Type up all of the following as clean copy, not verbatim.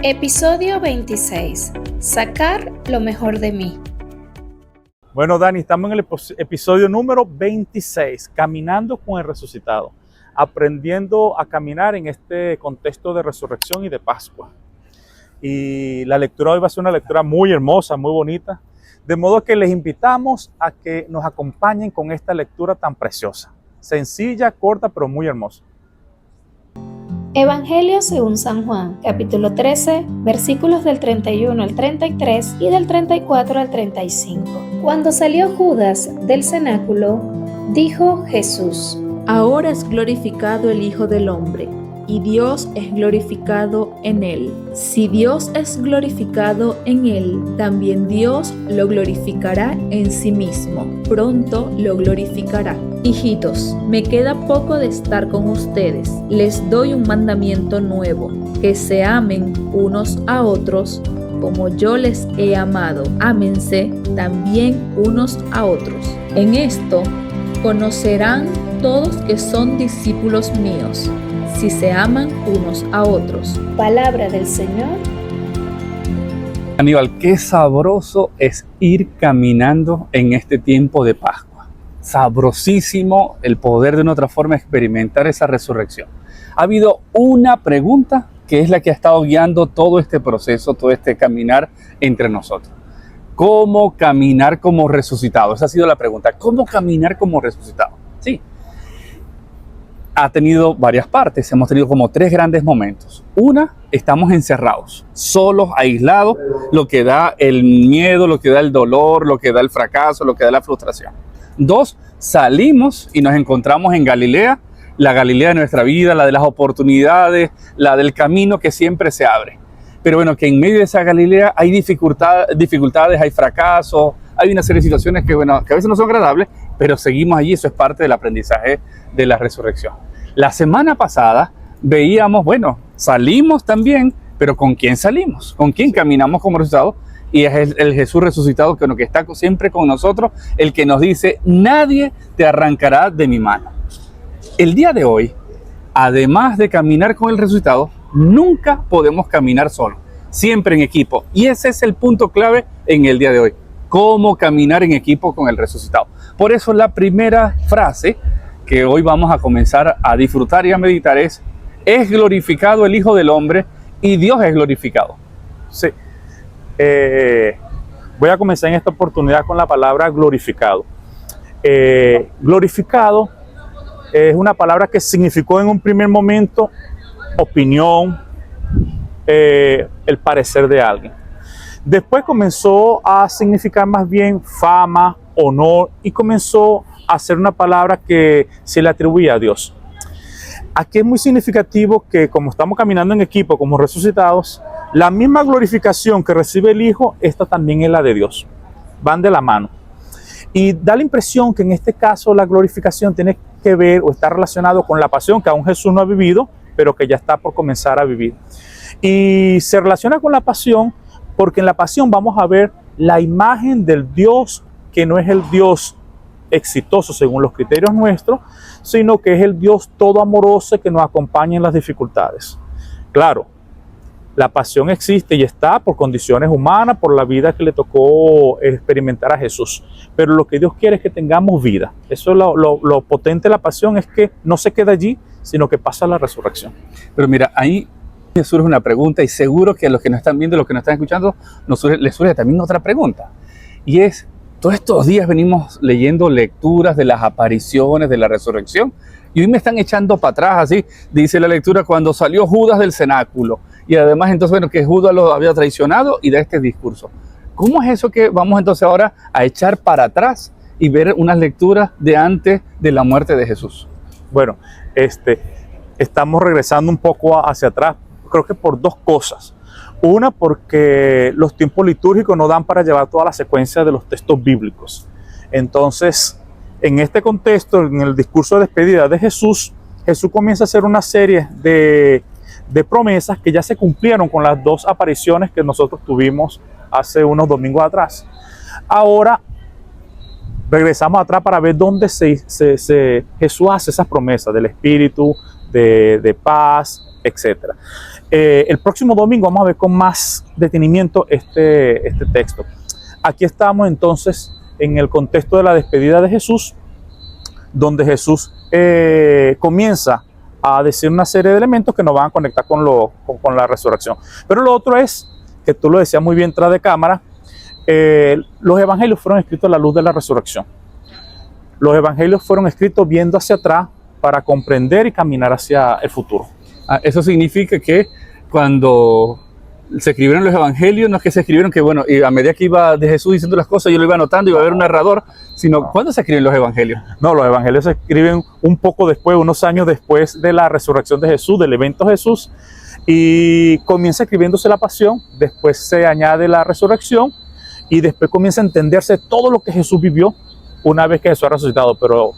Episodio 26. Sacar lo mejor de mí. Bueno, Dani, estamos en el episodio número 26, Caminando con el Resucitado, aprendiendo a caminar en este contexto de resurrección y de Pascua. Y la lectura hoy va a ser una lectura muy hermosa, muy bonita, de modo que les invitamos a que nos acompañen con esta lectura tan preciosa, sencilla, corta, pero muy hermosa. Evangelio según San Juan, capítulo 13, versículos del 31 al 33 y del 34 al 35. Cuando salió Judas del cenáculo, dijo Jesús: Ahora es glorificado el Hijo del Hombre, y Dios es glorificado en él. Si Dios es glorificado en él, también Dios lo glorificará en sí mismo. Pronto lo glorificará. Hijitos, me queda poco de estar con ustedes. Les doy un mandamiento nuevo, que se amen unos a otros como yo les he amado. Ámense también unos a otros. En esto conocerán todos que son discípulos míos, si se aman unos a otros. Palabra del Señor. Aníbal, qué sabroso es ir caminando en este tiempo de Pascua. Sabrosísimo el poder de una otra forma experimentar esa resurrección. Ha habido una pregunta que es la que ha estado guiando todo este proceso, todo este caminar entre nosotros. ¿Cómo caminar como resucitado? Esa ha sido la pregunta. ¿Cómo caminar como resucitado? Sí. Ha tenido varias partes, hemos tenido como tres grandes momentos. Una, estamos encerrados, solos, aislados, lo que da el miedo, lo que da el dolor, lo que da el fracaso, lo que da la frustración. Dos, salimos y nos encontramos en Galilea, la Galilea de nuestra vida, la de las oportunidades, la del camino que siempre se abre. Pero bueno, que en medio de esa Galilea hay dificultades, hay fracasos, hay una serie de situaciones que a veces no son agradables, pero seguimos allí, eso es parte del aprendizaje de la resurrección. La semana pasada veíamos, salimos también, pero ¿con quién salimos? ¿Con quién caminamos como resucitados? Y es el Jesús resucitado que está siempre con nosotros, el que nos dice, nadie te arrancará de mi mano. El día de hoy, además de caminar con el resucitado, nunca podemos caminar solos, siempre en equipo. Y ese es el punto clave en el día de hoy, cómo caminar en equipo con el resucitado. Por eso la primera frase que hoy vamos a comenzar a disfrutar y a meditar es glorificado el Hijo del Hombre y Dios es glorificado. Sí. Voy a comenzar en esta oportunidad con la palabra glorificado. Glorificado es una palabra que significó en un primer momento opinión, el parecer de alguien. Después comenzó a significar más bien fama, honor, y comenzó a ser una palabra que se le atribuía a Dios. Aquí es muy significativo que como estamos caminando en equipo como resucitados, la misma glorificación que recibe el Hijo, esta también es la de Dios. Van de la mano. Y da la impresión que en este caso la glorificación tiene que ver o está relacionado con la pasión que aún Jesús no ha vivido, pero que ya está por comenzar a vivir. Y se relaciona con la pasión porque en la pasión vamos a ver la imagen del Dios que no es el Dios exitoso según los criterios nuestros, sino que es el Dios todo amoroso que nos acompaña en las dificultades. Claro, la pasión existe y está por condiciones humanas, por la vida que le tocó experimentar a Jesús. Pero lo que Dios quiere es que tengamos vida. Eso es lo potente de la pasión, es que no se queda allí, sino que pasa a la resurrección. Pero mira, ahí me surge una pregunta y seguro que a los que nos están viendo, los que nos están escuchando, les surge también otra pregunta. Y es, todos estos días venimos leyendo lecturas de las apariciones de la resurrección y hoy me están echando para atrás, así dice la lectura, cuando salió Judas del cenáculo y además entonces que Judas lo había traicionado y da este discurso. ¿Cómo es eso que vamos entonces ahora a echar para atrás y ver unas lecturas de antes de la muerte de Jesús? Bueno, estamos regresando un poco hacia atrás, creo que por dos cosas. Una, porque los tiempos litúrgicos no dan para llevar toda la secuencia de los textos bíblicos. Entonces, en este contexto, en el discurso de despedida de Jesús, Jesús comienza a hacer una serie de promesas que ya se cumplieron con las dos apariciones que nosotros tuvimos hace unos domingos atrás. Ahora, regresamos atrás para ver dónde Jesús hace esas promesas del Espíritu, de paz, etc. El próximo domingo vamos a ver con más detenimiento este texto. Aquí estamos entonces en el contexto de la despedida de Jesús, donde Jesús comienza a decir una serie de elementos que nos van a conectar con la resurrección. Pero lo otro es, que tú lo decías muy bien tras de cámara, los evangelios fueron escritos a la luz de la resurrección. Los evangelios fueron escritos viendo hacia atrás para comprender y caminar hacia el futuro. Eso significa que cuando se escribieron los evangelios, no es que se escribieron que, bueno, y a medida que iba de Jesús diciendo las cosas, yo lo iba anotando, iba a haber un narrador, sino ¿cuándo se escriben los evangelios? No, los evangelios se escriben un poco después, unos años después de la resurrección de Jesús, del evento Jesús, y comienza escribiéndose la pasión, después se añade la resurrección, y después comienza a entenderse todo lo que Jesús vivió una vez que Jesús ha resucitado, pero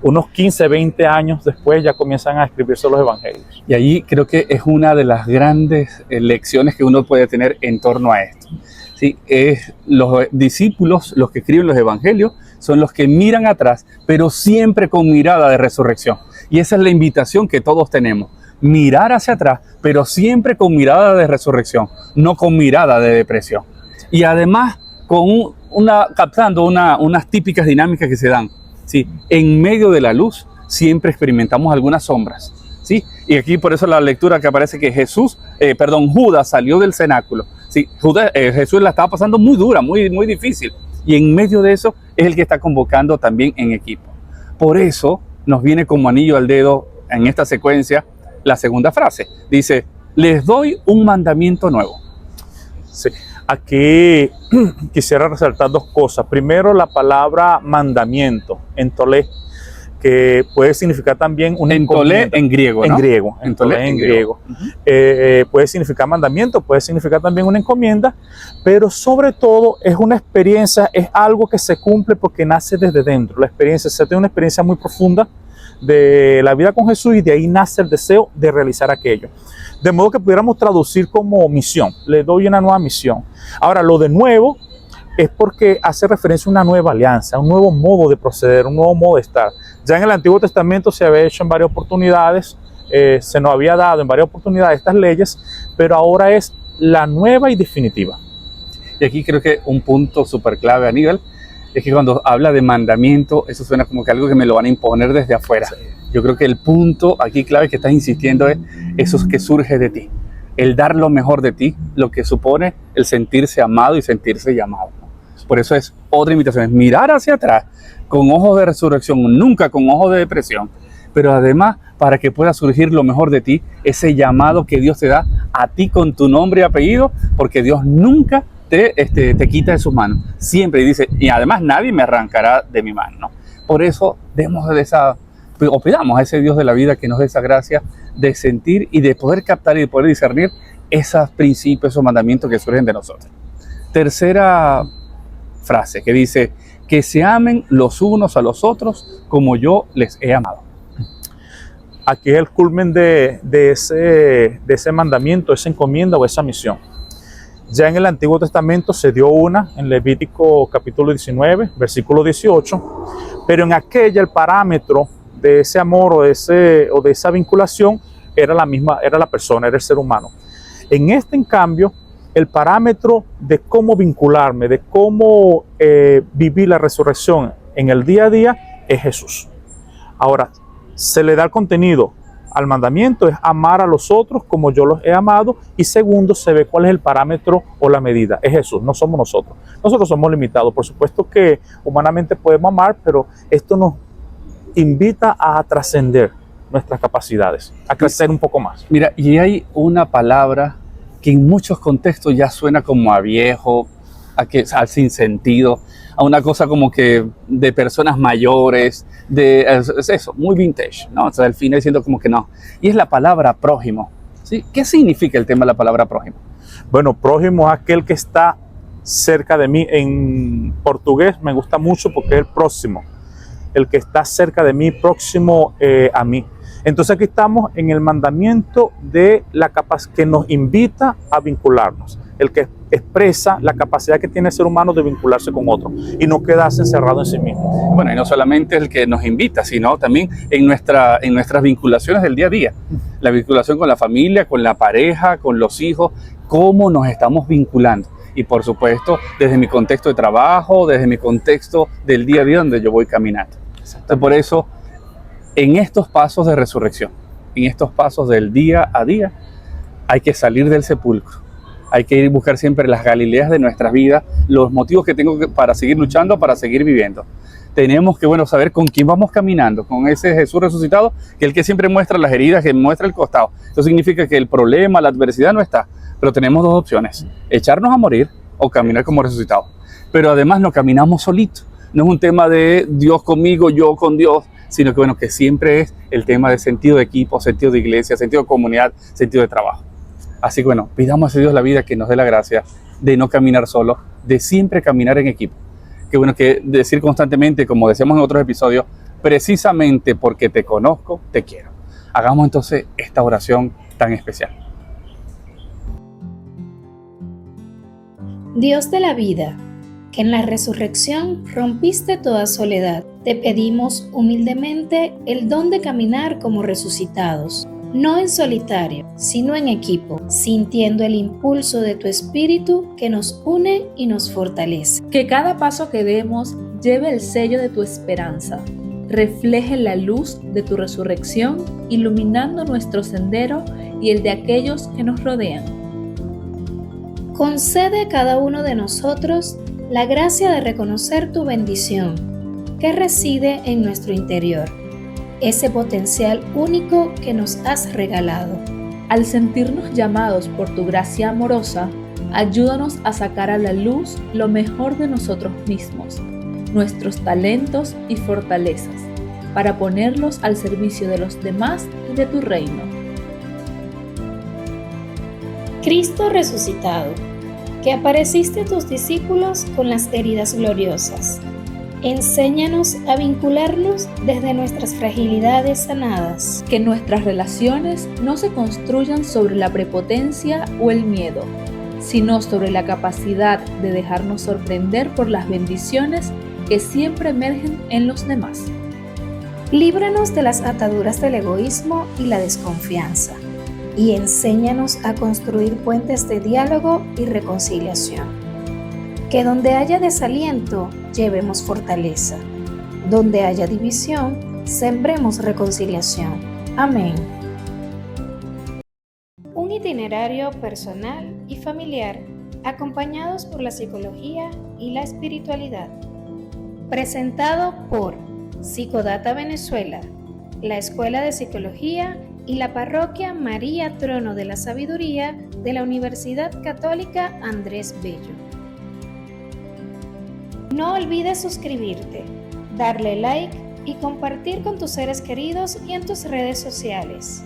unos 15, 20 años después ya comienzan a escribirse los evangelios. Y ahí creo que es una de las grandes lecciones que uno puede tener en torno a esto. ¿Sí? Los discípulos, los que escriben los evangelios, son los que miran atrás, pero siempre con mirada de resurrección. Y esa es la invitación que todos tenemos. Mirar hacia atrás, pero siempre con mirada de resurrección, no con mirada de depresión. Y además, captando unas típicas dinámicas que se dan. ¿Sí? En medio de la luz siempre experimentamos algunas sombras, ¿sí? Y aquí por eso la lectura que aparece que Judas salió del cenáculo, ¿sí? Jesús la estaba pasando muy dura, muy difícil, y en medio de eso es el que está convocando también en equipo. Por eso nos viene como anillo al dedo en esta secuencia la segunda frase, dice: les doy un mandamiento nuevo. Sí. Aquí quisiera resaltar dos cosas. Primero, la palabra mandamiento, entolé, que puede significar también una entolé en griego, ¿no? Entolé en griego. Puede significar mandamiento, puede significar también una encomienda, pero sobre todo es una experiencia, es algo que se cumple porque nace desde dentro. La experiencia, se tiene una experiencia muy profunda de la vida con Jesús y de ahí nace el deseo de realizar aquello. De modo que pudiéramos traducir como misión. Le doy una nueva misión. Ahora, lo de nuevo es porque hace referencia a una nueva alianza, a un nuevo modo de proceder, un nuevo modo de estar. Ya en el Antiguo Testamento se había hecho en varias oportunidades, se nos había dado en varias oportunidades estas leyes, pero ahora es la nueva y definitiva. Y aquí creo que un punto súper clave, Aníbal, es que cuando habla de mandamiento, eso suena como que algo que me lo van a imponer desde afuera. Sí. Yo creo que el punto aquí clave que estás insistiendo es eso que surge de ti, el dar lo mejor de ti, lo que supone el sentirse amado y sentirse llamado, ¿no? Por eso es otra invitación, es mirar hacia atrás con ojos de resurrección, nunca con ojos de depresión, pero además para que pueda surgir lo mejor de ti, ese llamado que Dios te da a ti con tu nombre y apellido, porque Dios nunca te quita de sus manos, siempre dice, y además nadie me arrancará de mi mano, ¿no? Por eso pidamos a ese Dios de la vida que nos dé esa gracia de sentir y de poder captar y de poder discernir esos principios, esos mandamientos que surgen de nosotros. Tercera frase que dice: que se amen los unos a los otros como yo les he amado. Aquí es el culmen de ese mandamiento, esa encomienda o esa misión. Ya en el Antiguo Testamento se dio una en Levítico capítulo 19, versículo 18, pero en aquella el parámetro de ese amor o de esa vinculación era la persona, era el ser humano. En este, en cambio, el parámetro de cómo vincularme, de cómo vivir la resurrección en el día a día es Jesús. Ahora, se le da el contenido al mandamiento, es amar a los otros como yo los he amado, y segundo, se ve cuál es el parámetro o la medida, es Jesús, no somos nosotros. Nosotros somos limitados, por supuesto que humanamente podemos amar, pero esto nos invita a trascender nuestras capacidades, a crecer un poco más. Mira, y hay una palabra que en muchos contextos ya suena como a viejo, a sin sentido, a una cosa como que de personas mayores, es eso, muy vintage, ¿no? O sea, al final diciendo como que no. Y es la palabra prójimo, ¿sí? ¿Qué significa el tema de la palabra prójimo? Bueno, prójimo es aquel que está cerca de mí. En portugués me gusta mucho porque es el próximo, el que está cerca de mí, próximo a mí. Entonces aquí estamos en el mandamiento de la capacidad que nos invita a vincularnos. el que expresa la capacidad que tiene el ser humano de vincularse con otro y no quedarse encerrado en sí mismo. Bueno, y no solamente el que nos invita, sino también en nuestras vinculaciones del día a día. La vinculación con la familia, con la pareja, con los hijos, cómo nos estamos vinculando. Y por supuesto, desde mi contexto de trabajo, desde mi contexto del día a día donde yo voy caminando. Entonces, por eso, en estos pasos de resurrección, en estos pasos del día a día, hay que salir del sepulcro. Hay que ir a buscar siempre las Galileas de nuestras vidas, los motivos que tengo para seguir luchando, para seguir viviendo. Tenemos que, saber con quién vamos caminando, con ese Jesús resucitado, que es el que siempre muestra las heridas, que muestra el costado. Eso significa que el problema, la adversidad no está, pero tenemos dos opciones: echarnos a morir o caminar como resucitado. Pero además no caminamos solitos. No es un tema de Dios conmigo, yo con Dios, sino que, que siempre es el tema de sentido de equipo, sentido de iglesia, sentido de comunidad, sentido de trabajo. Así que pidamos a Dios la vida que nos dé la gracia de no caminar solo, de siempre caminar en equipo. Que decir constantemente, como decíamos en otros episodios, precisamente porque te conozco, te quiero. Hagamos entonces esta oración tan especial. Dios de la vida, que en la resurrección rompiste toda soledad, te pedimos humildemente el don de caminar como resucitados, no en solitario, sino en equipo, sintiendo el impulso de tu espíritu que nos une y nos fortalece. Que cada paso que demos lleve el sello de tu esperanza, refleje la luz de tu resurrección, iluminando nuestro sendero y el de aquellos que nos rodean. Concede a cada uno de nosotros la gracia de reconocer tu bendición, que reside en nuestro interior, ese potencial único que nos has regalado. Al sentirnos llamados por tu gracia amorosa, ayúdanos a sacar a la luz lo mejor de nosotros mismos, nuestros talentos y fortalezas, para ponerlos al servicio de los demás y de tu reino. Cristo resucitado, que apareciste a tus discípulos con las heridas gloriosas, enséñanos a vincularnos desde nuestras fragilidades sanadas. Que nuestras relaciones no se construyan sobre la prepotencia o el miedo, sino sobre la capacidad de dejarnos sorprender por las bendiciones que siempre emergen en los demás. Líbranos de las ataduras del egoísmo y la desconfianza, y enséñanos a construir puentes de diálogo y reconciliación. Que donde haya desaliento, llevemos fortaleza. Donde haya división, sembremos reconciliación. Amén. Un itinerario personal y familiar, acompañados por la psicología y la espiritualidad. Presentado por Psicodata Venezuela, la Escuela de Psicología y la Parroquia María Trono de la Sabiduría de la Universidad Católica Andrés Bello. No olvides suscribirte, darle like y compartir con tus seres queridos y en tus redes sociales.